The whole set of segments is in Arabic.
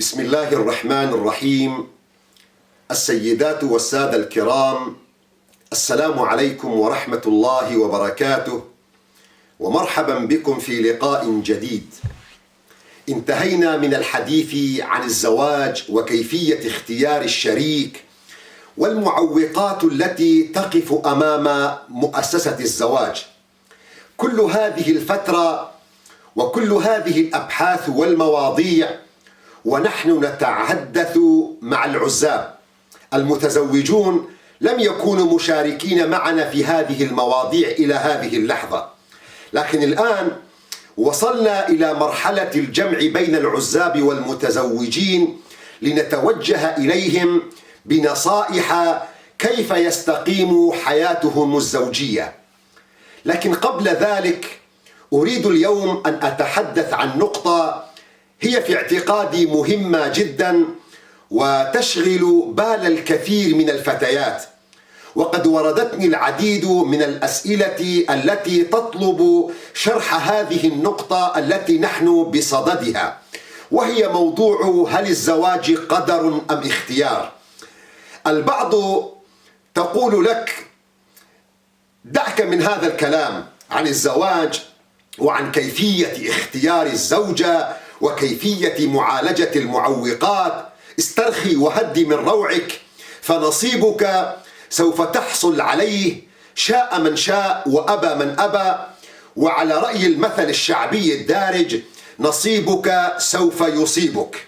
بسم الله الرحمن الرحيم. السيدات والسادة الكرام، السلام عليكم ورحمة الله وبركاته، ومرحبا بكم في لقاء جديد. انتهينا من الحديث عن الزواج وكيفية اختيار الشريك والمعوقات التي تقف أمام مؤسسة الزواج. كل هذه الفترة وكل هذه الأبحاث والمواضيع ونحن نتحدث مع العزاب. المتزوجون لم يكونوا مشاركين معنا في هذه المواضيع إلى هذه اللحظة، لكن الآن وصلنا إلى مرحلة الجمع بين العزاب والمتزوجين لنتوجه إليهم بنصائح كيف يستقيم حياتهم الزوجية. لكن قبل ذلك أريد اليوم أن أتحدث عن نقطة هي في اعتقادي مهمة جدا وتشغل بال الكثير من الفتيات، وقد وردتني العديد من الأسئلة التي تطلب شرح هذه النقطة التي نحن بصددها، وهي موضوع: هل الزواج قدر أم اختيار؟ البعض تقول لك: دعك من هذا الكلام عن الزواج وعن كيفية اختيار الزوجة وكيفية معالجة المعوقات، استرخي وهدي من روعك، فنصيبك سوف تحصل عليه شاء من شاء وأبى من أبى، وعلى رأي المثل الشعبي الدارج: نصيبك سوف يصيبك.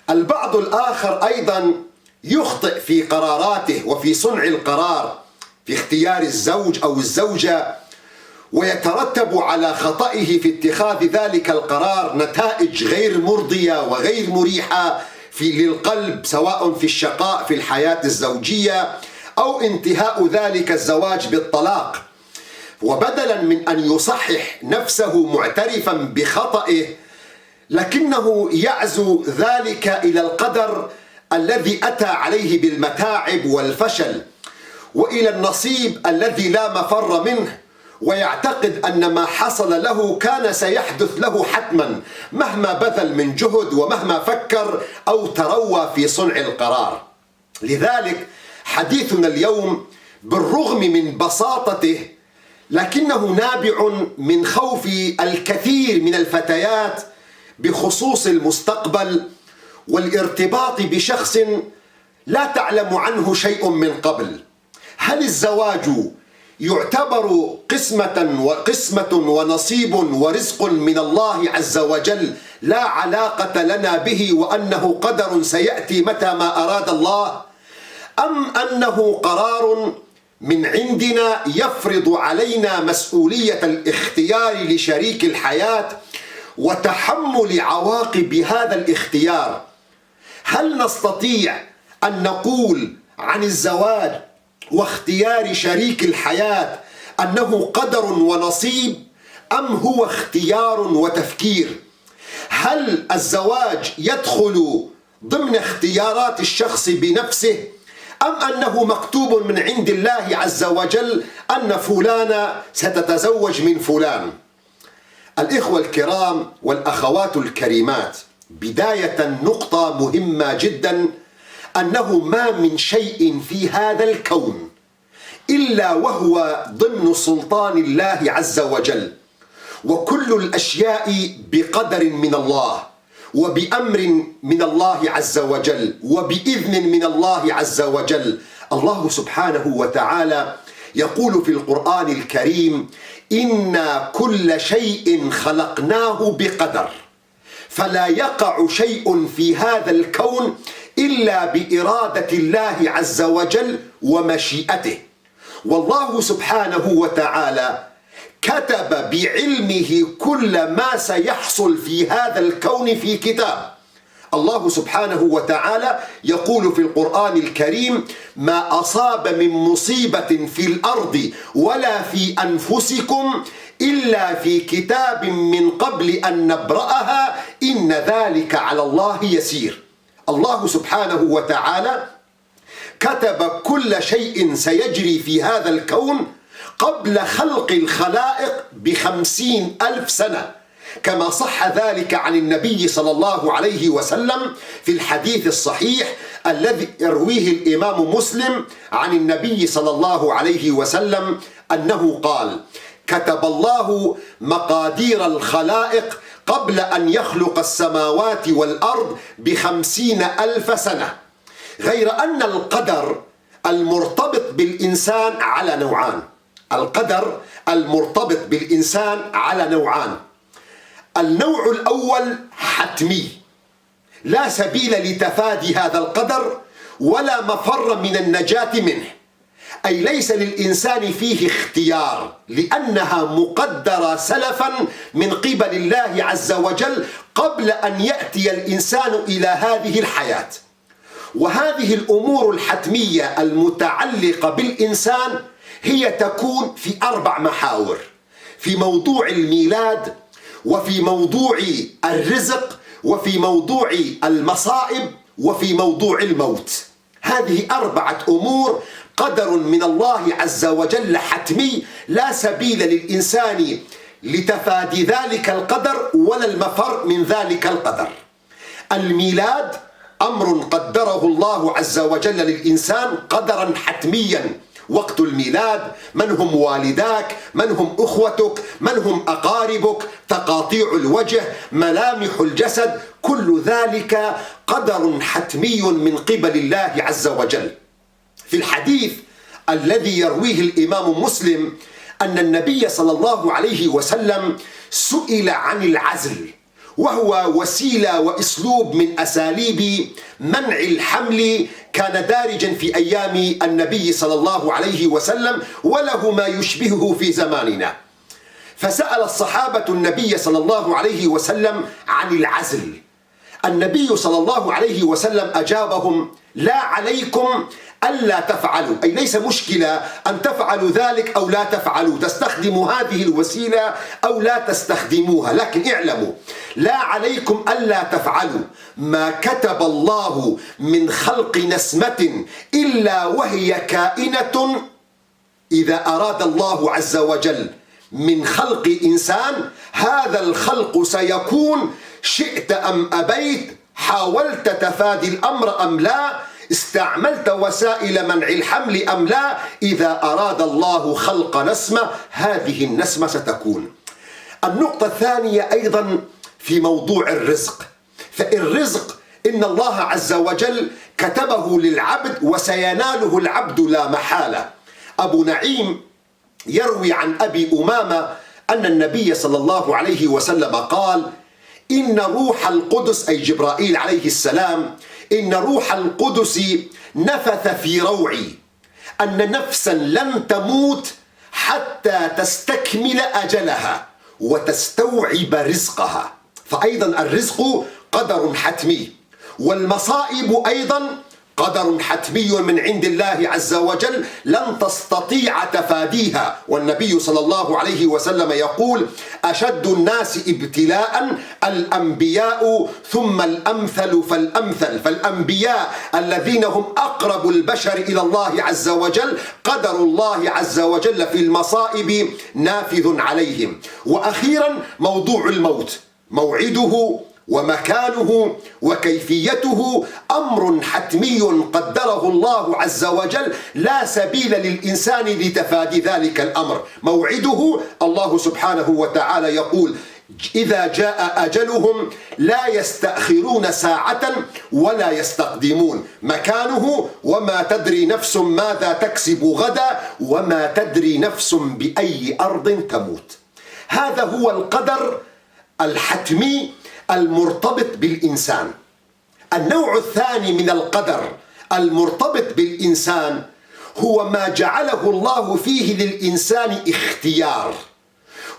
البعض الآخر أيضا يخطئ في قراراته وفي صنع القرار في اختيار الزوج أو الزوجة، ويترتب على خطئه في اتخاذ ذلك القرار نتائج غير مرضية وغير مريحة للقلب، سواء في الشقاء في الحياة الزوجية أو انتهاء ذلك الزواج بالطلاق. وبدلا من أن يصحح نفسه معترفا بخطئه، لكنه يعزو ذلك إلى القدر الذي أتى عليه بالمتاعب والفشل وإلى النصيب الذي لا مفر منه، ويعتقد أن ما حصل له كان سيحدث له حتما مهما بذل من جهد ومهما فكر أو تروى في صنع القرار. لذلك حديثنا اليوم بالرغم من بساطته لكنه نابع من خوف الكثير من الفتيات بخصوص المستقبل والارتباط بشخص لا تعلم عنه شيء من قبل. هل الزواج يعتبر قسمة ونصيب ورزق من الله عز وجل لا علاقة لنا به، وأنه قدر سيأتي متى ما أراد الله، أم أنه قرار من عندنا يفرض علينا مسؤولية الاختيار لشريك الحياة وتحمل عواقب هذا الاختيار؟ هل نستطيع أن نقول عن الزواج واختيار شريك الحياة أنه قدر ونصيب، أم هو اختيار وتفكير؟ هل الزواج يدخل ضمن اختيارات الشخص بنفسه، أم أنه مكتوب من عند الله عز وجل أن فلانة ستتزوج من فلان؟ الإخوة الكرام والأخوات الكريمات، بداية نقطة مهمة جدا: أنه ما من شيء في هذا الكون إلا وهو ضمن سلطان الله عز وجل، وكل الأشياء بقدر من الله وبأمر من الله عز وجل وبإذن من الله عز وجل. الله سبحانه وتعالى يقول في القرآن الكريم: إنا كل شيء خلقناه بقدر، فلا يقع شيء في هذا الكون إلا بإرادة الله عز وجل ومشيئته. والله سبحانه وتعالى كتب بعلمه كل ما سيحصل في هذا الكون في كتاب. الله سبحانه وتعالى يقول في القرآن الكريم: ما أصاب من مصيبة في الأرض ولا في أنفسكم إلا في كتاب من قبل أن نبرأها إن ذلك على الله يسير. الله سبحانه وتعالى كتب كل شيء سيجري في هذا الكون قبل خلق الخلائق ب50,000 سنة، كما صح ذلك عن النبي صلى الله عليه وسلم في الحديث الصحيح الذي يرويه الإمام مسلم عن النبي صلى الله عليه وسلم أنه قال: كتب الله مقادير الخلائق قبل أن يخلق السماوات والأرض ب50,000 سنة. غير أن القدر المرتبط بالإنسان على نوعان. القدر المرتبط بالإنسان على نوعان. النوع الأول حتمي، لا سبيل لتفادي هذا القدر ولا مفر من النجاة منه، أي ليس للإنسان فيه اختيار، لأنها مقدرة سلفا من قبل الله عز وجل قبل أن يأتي الإنسان إلى هذه الحياة. وهذه الأمور الحتمية المتعلقة بالإنسان هي تكون في 4 محاور: في موضوع الميلاد، وفي موضوع الرزق، وفي موضوع المصائب، وفي موضوع الموت. هذه 4 أمور قدر من الله عز وجل حتمي، لا سبيل للإنسان لتفادي ذلك القدر ولا المفر من ذلك القدر. الميلاد أمر قدره الله عز وجل للإنسان قدرا حتميا. وقت الميلاد، من هم والداك، من هم أخوتك، من هم أقاربك، تقاطيع الوجه، ملامح الجسد، كل ذلك قدر حتمي من قبل الله عز وجل. في الحديث الذي يرويه الإمام مسلم أن النبي صلى الله عليه وسلم سئل عن العزل، وهو وسيلة وأسلوب من أساليب منع الحمل كان دارجا في أيام النبي صلى الله عليه وسلم، وله ما يشبهه في زماننا. فسأل الصحابة النبي صلى الله عليه وسلم عن العزل. النبي صلى الله عليه وسلم أجابهم: لا عليكم ألا تفعلوا، أي ليس مشكلة أن تفعلوا ذلك أو لا تفعلوا، تستخدموا هذه الوسيلة أو لا تستخدموها، لكن اعلموا لا عليكم ألا تفعلوا ما كتب الله من خلق نسمة إلا وهي كائنة إذا أراد الله عز وجل من خلق إنسان هذا الخلق سيكون، شئت أم أبيت، حاولت تفادي الأمر أم لا، استعملت وسائل منع الحمل أم لا، إذا أراد الله خلق نسمة هذه النسمة ستكون. النقطة الثانية أيضا في موضوع الرزق. فالرزق إن الله عز وجل كتبه للعبد وسيناله العبد لا محالة. أبو نعيم يروي عن أبي أمامة أن النبي صلى الله عليه وسلم قال: إن روح القدس، أي جبرائيل عليه السلام، إن روح القدس نفث في روعي أن نفسا لن تموت حتى تستكمل أجلها وتستوعب رزقها. فأيضا الرزق قدر حتمي، والمصائب أيضا قدر حتمي من عند الله عز وجل لن تستطيع تفاديها. والنبي صلى الله عليه وسلم يقول: أشد الناس ابتلاء الأنبياء ثم الأمثل فالأمثل. فالأنبياء الذين هم أقرب البشر إلى الله عز وجل قدر الله عز وجل في المصائب نافذ عليهم. وأخيرا موضوع الموت، موعده ومكانه وكيفيته أمر حتمي قدره الله عز وجل، لا سبيل للإنسان لتفادي ذلك الأمر. موعده الله سبحانه وتعالى يقول: إذا جاء أجلهم لا يستأخرون ساعة ولا يستقدمون. مكانه: وما تدري نفس ماذا تكسب غدا وما تدري نفس بأي أرض تموت. هذا هو القدر الحتمي المرتبط بالإنسان. النوع الثاني من القدر المرتبط بالإنسان هو ما جعله الله فيه للإنسان اختيار،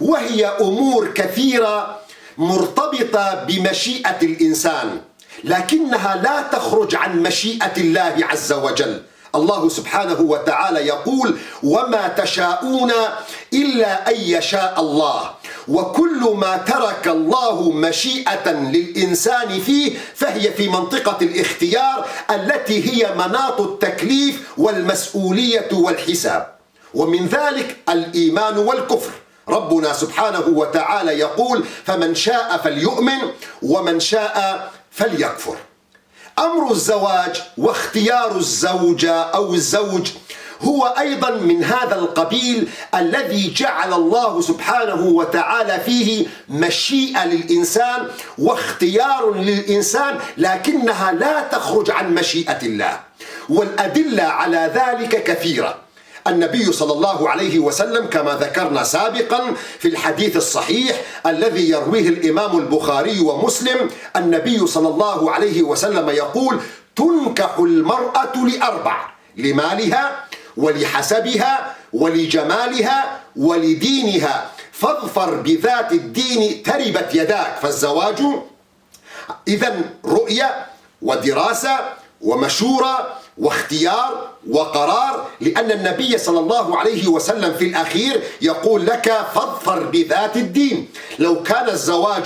وهي أمور كثيرة مرتبطة بمشيئة الإنسان، لكنها لا تخرج عن مشيئة الله عز وجل. الله سبحانه وتعالى يقول: وما تشاءون إلا أن يشاء الله. وكل ما ترك الله مشيئة للإنسان فيه فهي في منطقة الاختيار التي هي مناط التكليف والمسؤولية والحساب. ومن ذلك الإيمان والكفر. ربنا سبحانه وتعالى يقول: فمن شاء فليؤمن ومن شاء فليكفر. أمر الزواج واختيار الزوجة أو الزوج هو أيضا من هذا القبيل الذي جعل الله سبحانه وتعالى فيه مشيئة للإنسان واختيار للإنسان، لكنها لا تخرج عن مشيئة الله، والأدلة على ذلك كثيرة. النبي صلى الله عليه وسلم كما ذكرنا سابقا في الحديث الصحيح الذي يرويه الإمام البخاري ومسلم، النبي صلى الله عليه وسلم يقول: تنكح المرأة لأربع: لمالها ولحسبها ولجمالها ولدينها، فاظفر بذات الدين تربت يداك. فالزواج إذن رؤية ودراسة ومشورة واختيار وقرار، لأن النبي صلى الله عليه وسلم في الأخير يقول لك: فاظفر بذات الدين. لو كان الزواج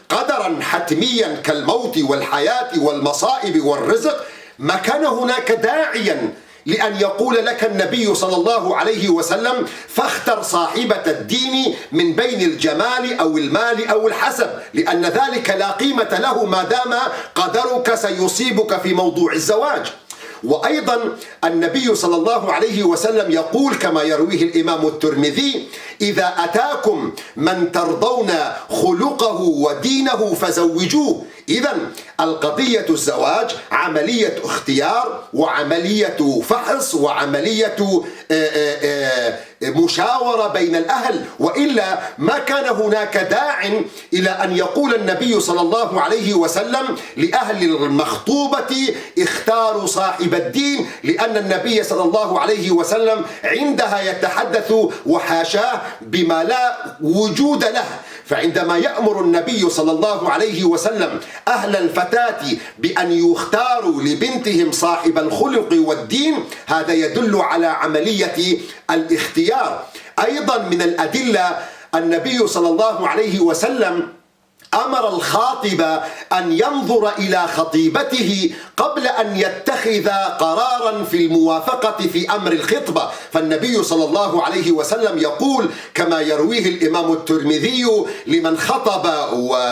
قدرا حتميا كالموت والحياة والمصائب والرزق ما كان هناك داعيا لأن يقول لك النبي صلى الله عليه وسلم: فاختر صاحبة الدين من بين الجمال أو المال أو الحسب، لأن ذلك لا قيمة له ما دام قدرك سيصيبك في موضوع الزواج. وأيضا النبي صلى الله عليه وسلم يقول كما يرويه الإمام الترمذي: إذا أتاكم من ترضون خلقه ودينه فزوجوه. إذن القضية الزواج عملية اختيار وعملية فحص وعملية مشاورة بين الأهل، وإلا ما كان هناك داع إلى أن يقول النبي صلى الله عليه وسلم لأهل المخطوبة: اختاروا صاحب الدين، لأن النبي صلى الله عليه وسلم عندها يتحدث وحاشاه بما لا وجود له. فعندما يأمر النبي صلى الله عليه وسلم أهل الفتاة بأن يختاروا لبنتهم صاحب الخلق والدين، هذا يدل على عملية الاختيار. أيضا من الأدلة النبي صلى الله عليه وسلم أمر الخاطب أن ينظر إلى خطيبته قبل أن يتخذ قرارا في الموافقة في أمر الخطبة. فالنبي صلى الله عليه وسلم يقول كما يرويه الإمام الترمذي: لمن خطب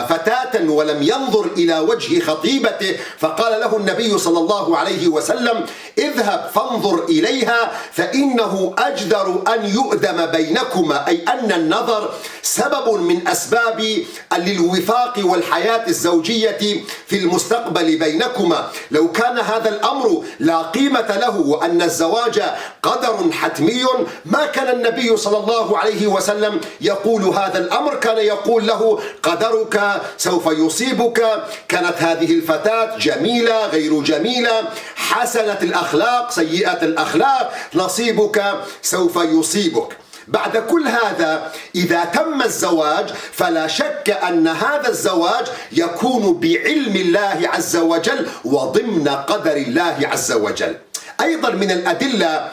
فتاة ولم ينظر إلى وجه خطيبته، فقال له النبي صلى الله عليه وسلم: اذهب فانظر إليها فإنه أجدر أن يؤدم بينكما، أي أن النظر سبب من أسباب للوفاق والحياة الزوجية في المستقبل بينكما. لو كان هذا الأمر لا قيمة له وأن الزواج قدر حتمي ما كان النبي صلى الله عليه وسلم يقول هذا الأمر، كان يقول له: قدرك سوف يصيبك، كانت هذه الفتاة جميلة غير جميلة، حسنة الأخلاق سيئة الأخلاق، نصيبك سوف يصيبك. بعد كل هذا إذا تم الزواج فلا شك أن هذا الزواج يكون بعلم الله عز وجل وضمن قدر الله عز وجل. أيضا من الأدلة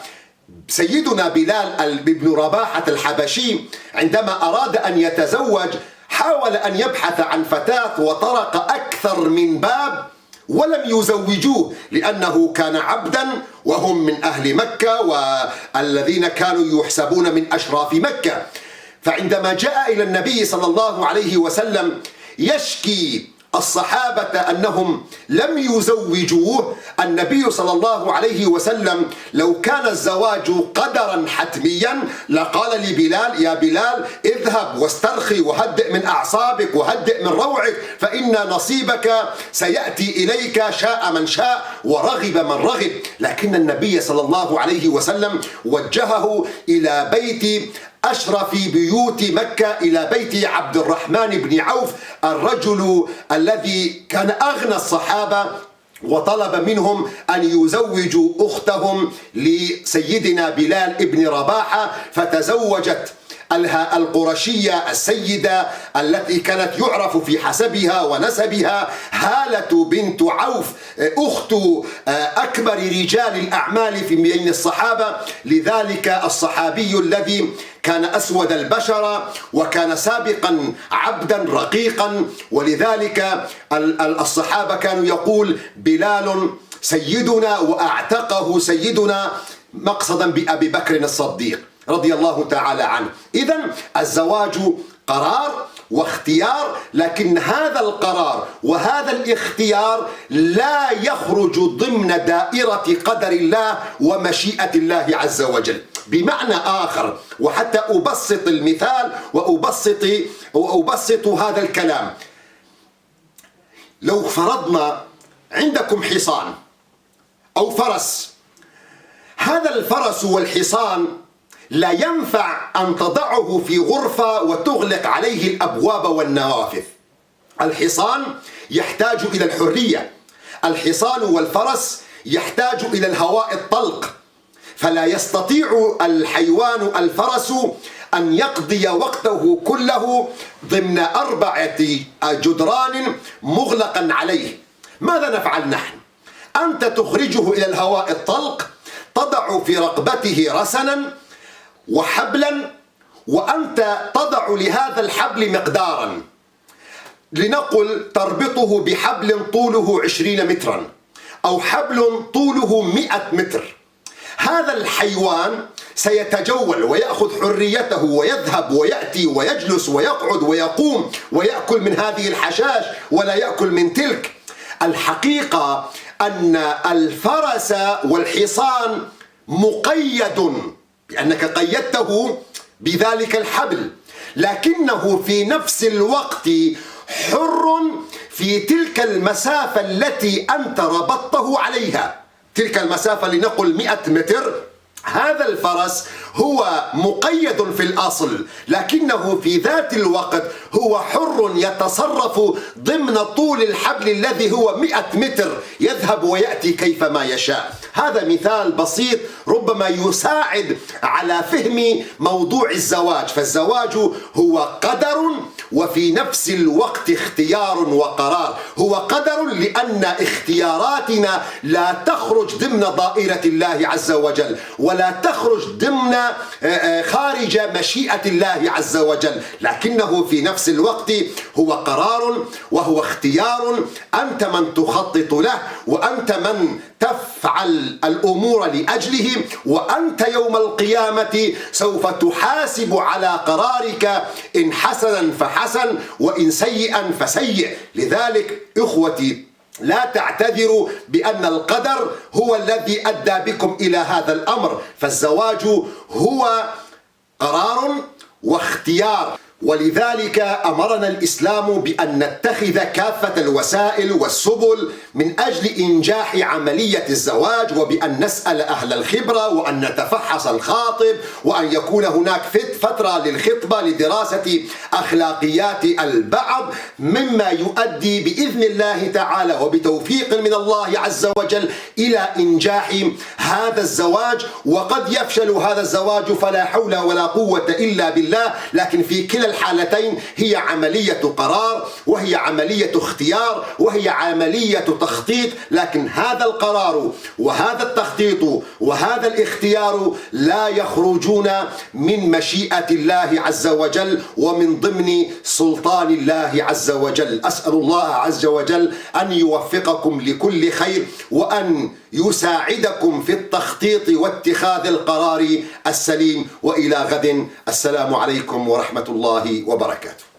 سيدنا بلال بن رباحة الحبشي عندما أراد أن يتزوج حاول أن يبحث عن فتاة وطرق أكثر من باب ولم يزوجوه، لأنه كان عبدا وهم من أهل مكة والذين كانوا يحسبون من أشراف مكة. فعندما جاء إلى النبي صلى الله عليه وسلم يشكي الصحابة أنهم لم يزوجوه، النبي صلى الله عليه وسلم لو كان الزواج قدرا حتميا لقال لبلال: يا بلال اذهب واسترخي وهدئ من أعصابك وهدئ من روعك، فإن نصيبك سيأتي إليك شاء من شاء ورغب من رغب. لكن النبي صلى الله عليه وسلم وجهه إلى بيت أشرف بيوت مكة، إلى بيت عبد الرحمن بن عوف الرجل الذي كان أغنى الصحابة، وطلب منهم أن يزوجوا أختهم لسيدنا بلال ابن رباحة، فتزوجت القرشية السيدة التي كانت يعرف في حسبها ونسبها هالة بنت عوف، أخت أكبر رجال الأعمال في بين الصحابة. لذلك الصحابي الذي كان أسود البشرة وكان سابقا عبدا رقيقا، ولذلك الصحابة كانوا يقول: بلال سيدنا وأعتقه سيدنا، مقصدا بأبي بكر الصديق. رضي الله تعالى عنه. إذن الزواج قرار واختيار، لكن هذا القرار وهذا الاختيار لا يخرج ضمن دائرة قدر الله ومشيئة الله عز وجل. بمعنى آخر، وحتى أبسط المثال وأبسط هذا الكلام، لو فرضنا عندكم حصان أو فرس، هذا الفرس والحصان لا ينفع أن تضعه في غرفة وتغلق عليه الأبواب والنوافذ. الحصان يحتاج إلى الحرية، الحصان والفرس يحتاج إلى الهواء الطلق، فلا يستطيع الحيوان الفرس أن يقضي وقته كله ضمن 4 جدران مغلقا عليه. ماذا نفعل نحن؟ أنت تخرجه إلى الهواء الطلق، تضع في رقبته رسنا وحبلا، وأنت تضع لهذا الحبل مقدارا، لنقل تربطه بحبل طوله 20 مترا أو حبل طوله 100 متر. هذا الحيوان سيتجول ويأخذ حريته ويذهب ويأتي ويجلس ويقعد ويقوم ويأكل من هذه الحشاش ولا يأكل من تلك. الحقيقة أن الفرس والحصان مقيد بأنك قيدته بذلك الحبل، لكنه في نفس الوقت حر في تلك المسافة التي أنت ربطته عليها. تلك المسافة لنقل 100 متر، هذا الفرس هو مقيد في الأصل، لكنه في ذات الوقت هو حر يتصرف ضمن طول الحبل الذي هو 100 متر، يذهب ويأتي كيفما يشاء. هذا مثال بسيط ربما يساعد على فهم موضوع الزواج. فالزواج هو قدر وفي نفس الوقت اختيار وقرار. هو قدر لأن اختياراتنا لا تخرج ضمن دائرة الله عز وجل، ولا تخرج ضمن خارج مشيئة الله عز وجل، لكنه في نفس الوقت هو قرار وهو اختيار. أنت من تخطط له، وأنت من تفعل الأمور لأجله، وأنت يوم القيامة سوف تحاسب على قرارك، إن حسنا فحسن وإن سيئا فسيء. لذلك إخوتي، لا تعتذروا بأن القدر هو الذي أدى بكم إلى هذا الأمر، فالزواج هو قرار واختيار. ولذلك أمرنا الإسلام بأن نتخذ كافة الوسائل والسبل من أجل إنجاح عملية الزواج، وبأن نسأل أهل الخبرة، وأن نتفحص الخاطب، وأن يكون هناك فترة للخطبة لدراسة أخلاقيات البعض، مما يؤدي بإذن الله تعالى وبتوفيق من الله عز وجل إلى إنجاح هذا الزواج. وقد يفشل هذا الزواج فلا حول ولا قوة إلا بالله، لكن في كلا الحالتين هي عملية قرار، وهي عملية اختيار، وهي عملية تخطيط. لكن هذا القرار وهذا التخطيط وهذا الاختيار لا يخرجون من مشيئة الله عز وجل ومن ضمن سلطان الله عز وجل. أسأل الله عز وجل أن يوفقكم لكل خير، وأن يساعدكم في التخطيط واتخاذ القرار السليم. وإلى غد. السلام عليكم ورحمة الله وبركاته.